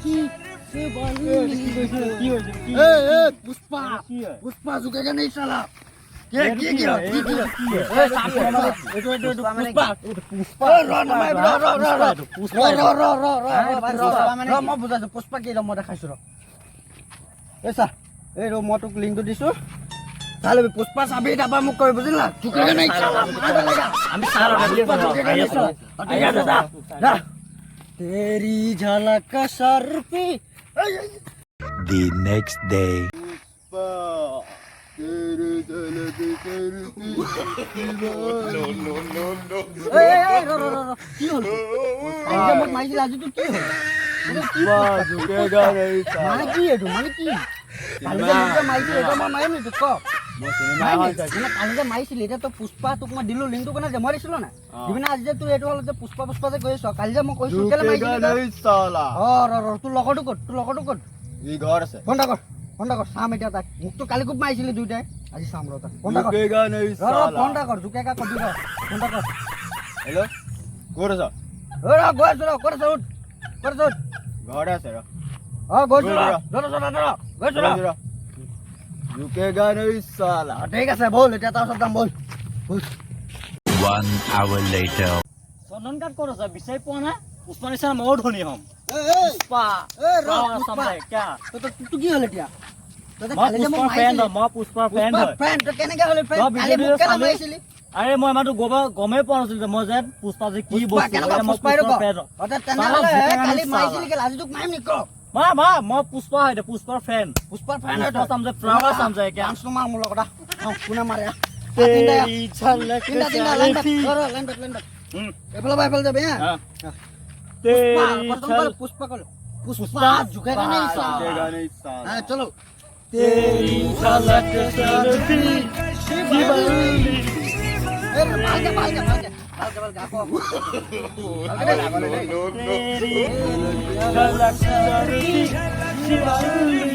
কি पुष्पा पुष्पा झुकेगा नहीं साला क्या किया মই বুজাইছো পুষ্পা কি মই দেখাইছো এইছা এই ৰ মই তোক লিংকটো দিছো চালে পুষ্পা চাবি তাৰপা মোক কই বুজিলা झुकेगा नहीं साला मार डालेगा আমি সারা झुकेगा नहीं साला तेरी झलक का सर पे The next day. কি হল মোক মাৰিছিল আজি তোৰ কি হল মানে কি এইটো মানে কি কালি যে মাৰিছিল এটা মই মাৰিম নি তোক ক কালি যে মাৰিছিল এতিয়া তই পুষ্পা তোক মই দিলো লিংকটো কোনে যে মই দিছিলো না দিবি না আজি যে তোৰ এইটো হল যে পুষ্পা পুষ্পা যে গৈ আছ কালি যে মই কৈছো কেলে মাৰিছিল তোৰ লগৰটো ক'ত এই ঘৰ আছে ফোন এটা কৰ চাম এতিয়া তাক মোকতো কালি খুব মাৰিছিলি দুইটাই আজি চাম ৰ তাক ফোন এটা কৰ ফোন এটা কৰ জুকেগা কবি ৰ ফোন এটা কৰ হেল্ল' ক'ত আছ গৈ আছো ৰ ক'ত আছ উঠ ঘৰতে আছে ৰ গৈছো ৰ ঝুকেগা নেই সালা ঠিক আছে বল এতিয়া তাৰ ওচৰত যাম বল 1 hour later. চন্দন কাট ক'ত আছে বিচাৰি পোৱা নাই পুষ্পা নিচিনা ময়ো ধনী হ'ম পুষ্পা তোৰ কি হ'ল এতিয়া মই পুষ্পাৰ ফ্ৰেণ্ড হয় কেনেকে হ'ল মাৰিছিলি আৰে মই ইমানটো গমেই পোৱা নাছিলো মই যে পুষ্পা যে কি বস্তু মই পুষ্পা হয় পুষ্পাৰ ফ্ৰেণ্ড চাম যে ফ্লাৱাৰ চাম যে মোৰ লগত কোনে মাৰে এইফালে যাবি হা पुष्पा पुष्पा झुकेगा नहीं साला चलो तेरी झलक शर्फी शिवली भाग जा तेरी झलक शर्फी शिवली